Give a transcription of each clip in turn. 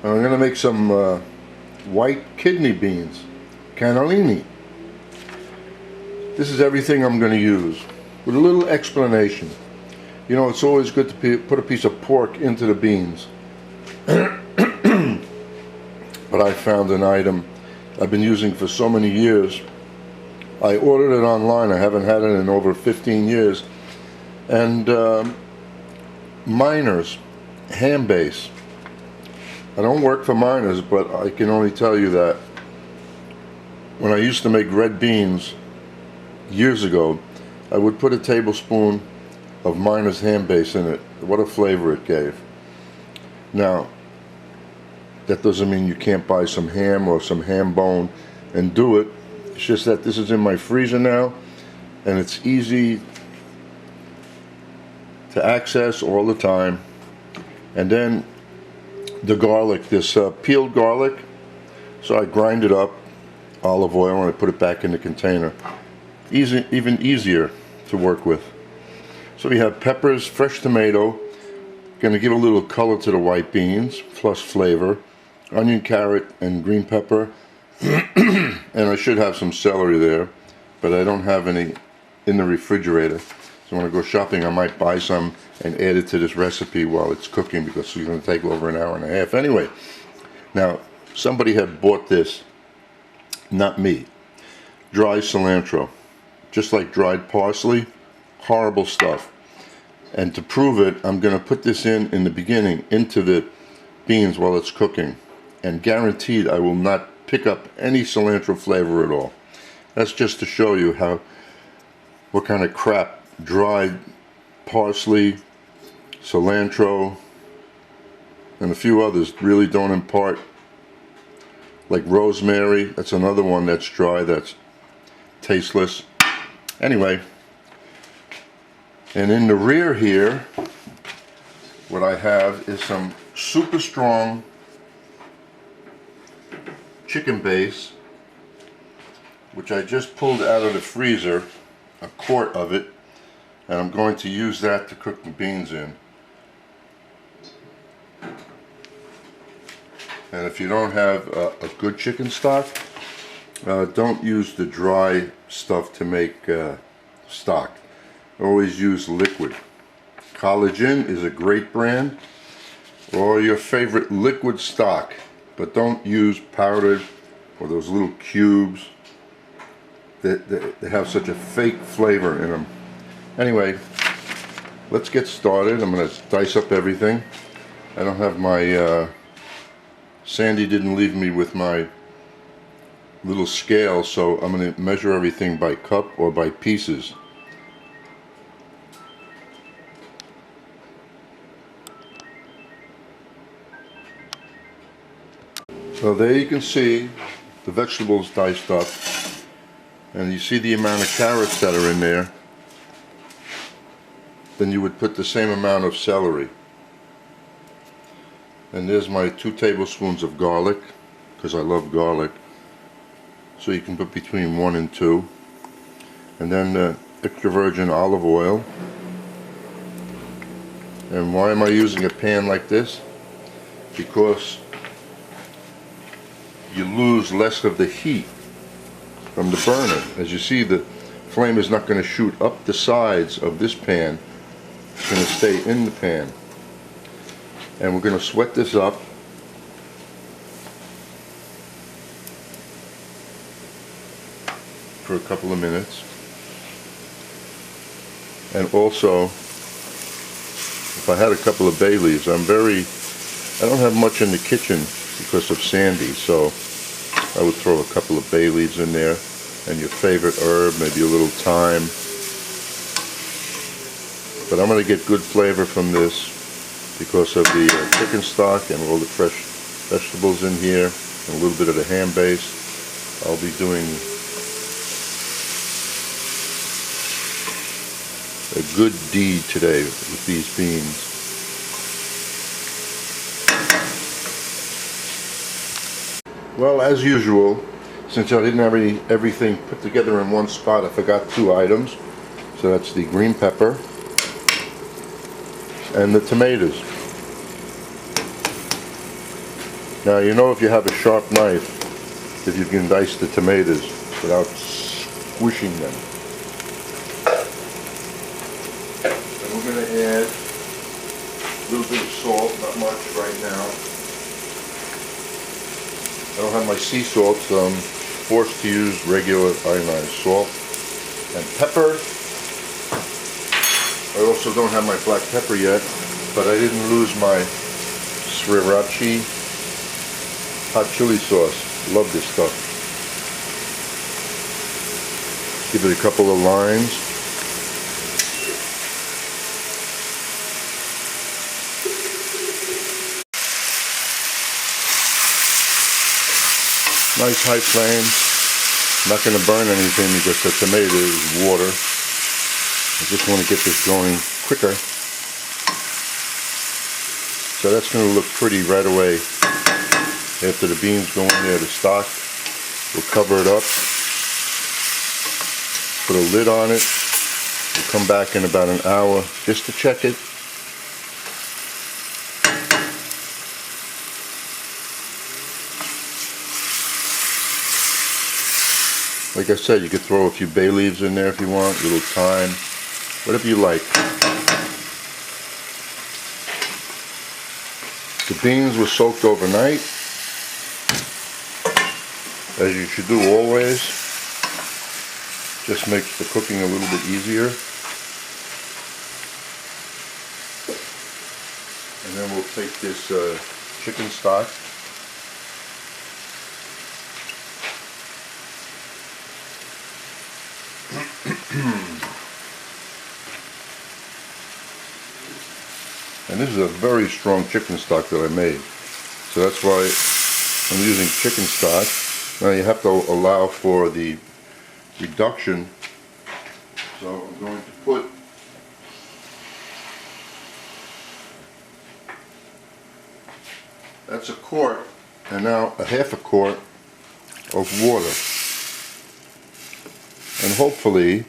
I'm going to make some white kidney beans, cannellini. This is everything I'm going to use, with a little explanation. You know, it's always good to put a piece of pork into the beans. But I found an item I've been using for so many years. I ordered it online. I haven't had it in over 15 years. And Miners ham base. I don't work for Miners, but I can only tell you that when I used to make red beans years ago, I would put a tablespoon of Miners ham base in it. What a flavor it gave. Now, that doesn't mean you can't buy some ham or some ham bone and do it. It's just that this is in my freezer now, and it's easy to access all the time. And then the garlic, this peeled garlic, so I grind it up, olive oil, and I put it back in the container. Even easier to work with. So we have peppers, fresh tomato, going to give a little color to the white beans, plus flavor, onion, carrot, and green pepper, and I should have some celery there, but I don't have any in the refrigerator. So when I go shopping, I might buy some and add it to this recipe while it's cooking, because it's going to take over an hour and a half. Anyway, now somebody had bought this, not me, dry cilantro, just like dried parsley, horrible stuff. And to prove it, I'm going to put this in the beginning into the beans while it's cooking, and guaranteed I will not pick up any cilantro flavor at all. That's just to show you what kind of crap dried parsley, cilantro, and a few others really don't impart. Like rosemary, that's another one that's dry, that's tasteless. Anyway, and in the rear here, what I have is some super strong chicken base, which I just pulled out of the freezer, a quart of it, and I'm going to use that to cook the beans in. And if you don't have a good chicken stock, don't use the dry stuff to make stock. Always use liquid. College Inn is a great brand, or your favorite liquid stock, but don't use powdered or those little cubes that have such a fake flavor in them. Anyway, let's get started. I'm going to dice up everything. I don't have my Sandy didn't leave me with my little scale, so I'm going to measure everything by cup or by pieces. So there you can see the vegetables diced up, and you see the amount of carrots that are in there. Then you would put the same amount of celery. And there's my 2 tablespoons of garlic, because I love garlic. So you can put between 1 and 2. And then extra virgin olive oil. And why am I using a pan like this? Because you lose less of the heat from the burner. As you see, the flame is not going to shoot up the sides of this pan. It's going to stay in the pan. And we're going to sweat this up for a couple of minutes. And also, if I had a couple of bay leaves, I don't have much in the kitchen because of Sandy, so I would throw a couple of bay leaves in there, and your favorite herb, maybe a little thyme. But I'm going to get good flavor from this because of the chicken stock and all the fresh vegetables in here, and a little bit of the ham base. I'll be doing a good deed today with these beans. Well, as usual, since I didn't have everything put together in one spot, I forgot 2 items. So that's the green pepper and the tomatoes. Now you know if you have a sharp knife, if you can dice the tomatoes without squishing them. And we're going to add a little bit of salt, not much right now. I don't have my sea salt, so I'm forced to use regular ionized salt. And pepper. I also don't have my black pepper yet, but I didn't lose my sriracha hot chili sauce. Love this stuff. Give it a couple of lines. Nice high flame. Not going to burn anything because the tomato is water. I just want to get this going quicker. So that's going to look pretty right away. After the beans go in there, the stock, we'll cover it up, put a lid on it. We'll come back in about an hour just to check it. Like I said, you could throw a few bay leaves in there if you want, a little thyme, whatever you like. The beans were soaked overnight, as you should do always. Just makes the cooking a little bit easier. And then we'll take this chicken stock. And this is a very strong chicken stock that I made. So that's why I'm using chicken stock. Now you have to allow for the reduction. So I'm going to put that's a quart, and now a half a quart of water. And hopefully,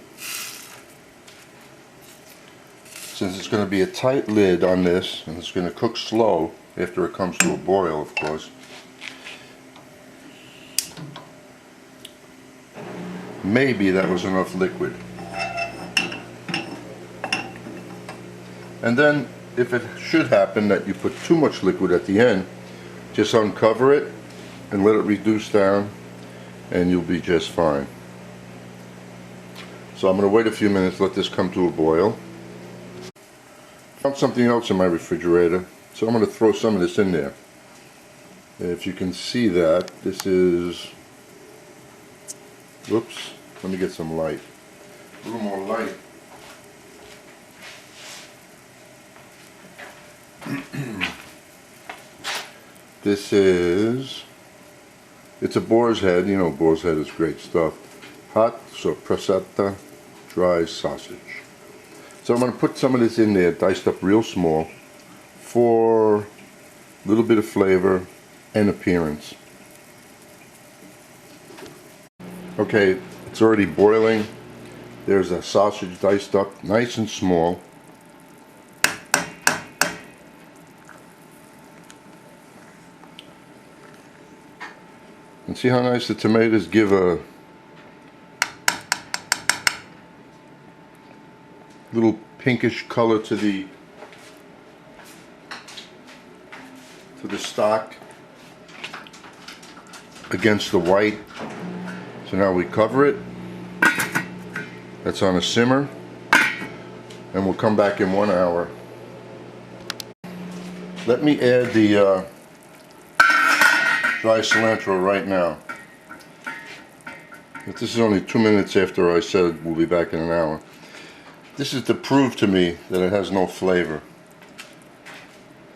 since it's going to be a tight lid on this, and it's going to cook slow after it comes to a boil, of course, maybe that was enough liquid. And then, if it should happen that you put too much liquid at the end, just uncover it and let it reduce down, and you'll be just fine. So I'm going to wait a few minutes, let this come to a boil. Found something else in my refrigerator, so I'm going to throw some of this in there. If you can see that, this is, whoops, let me get some light. A little more light. This is, it's a boar's head. You know boar's head is great stuff. Hot sopressata dry sausage. So I'm going to put some of this in there, diced up real small, for a little bit of flavor and appearance. Okay, it's already boiling. There's a sausage diced up nice and small. And see how nice the tomatoes give a little pinkish color to the stock against the white. So now we cover it. That's on a simmer, and we'll come back in 1 hour. Let me add the dry cilantro right now. But this is only 2 minutes after I said we'll be back in an hour. This is to prove to me that it has no flavor.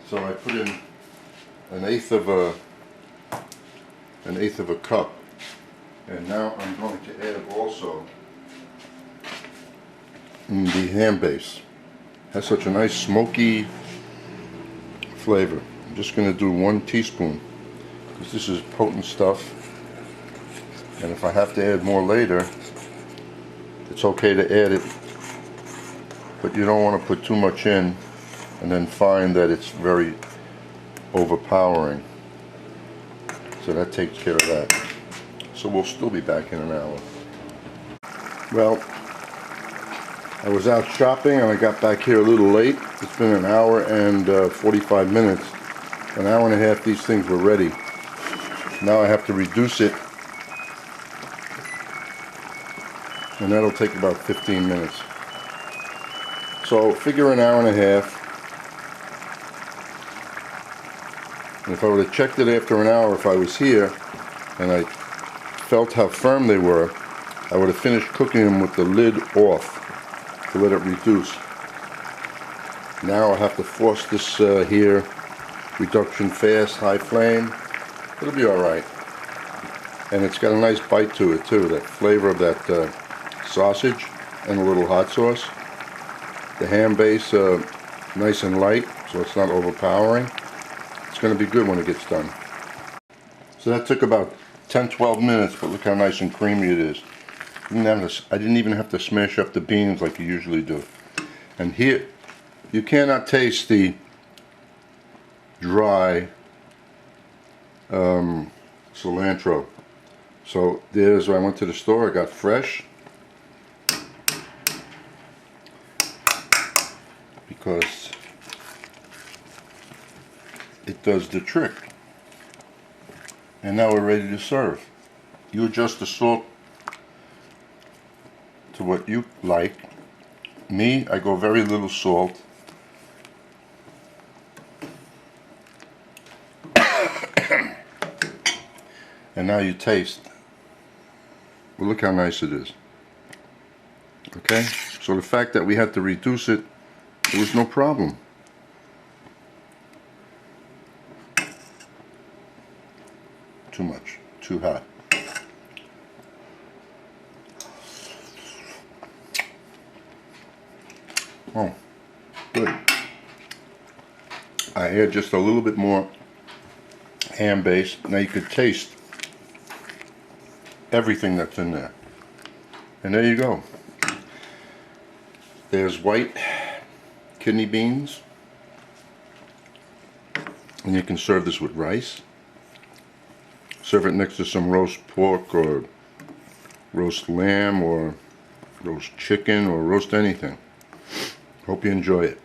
So I put in an eighth of a cup, and now I'm going to add also the ham base. It has such a nice smoky flavor. I'm just going to do 1 teaspoon because this is potent stuff, and if I have to add more later, it's okay to add it. But you don't want to put too much in and then find that it's very overpowering. So that takes care of that. So we'll still be back in an hour. Well, I was out shopping and I got back here a little late. It's been an hour and 45 minutes. An hour and a half these things were ready. Now I have to reduce it, and that'll take about 15 minutes. So figure an hour and a half. And if I would have checked it after an hour, if I was here and I felt how firm they were, I would have finished cooking them with the lid off to let it reduce. Now I have to force this here, reduction fast, high flame. It'll be alright. And it's got a nice bite to it too, that flavor of that sausage and a little hot sauce. The ham base nice and light, so it's not overpowering. It's going to be good when it gets done. So that took about 10-12 minutes, but look how nice and creamy it is. I didn't even have to smash up the beans like you usually do. And here, you cannot taste the dry cilantro. So there's, I went to the store, I got fresh, because it does the trick. And now we're ready to serve. You adjust the salt to what you like. Me, I go very little salt. And now you taste. Well, look how nice it is. Okay? So the fact that we had to reduce it, there was no problem. Too much. Too hot. Oh, good. I add just a little bit more ham base. Now you could taste everything that's in there. And there you go. There's white kidney beans. And you can serve this with rice. Serve it next to some roast pork or roast lamb or roast chicken or roast anything. Hope you enjoy it.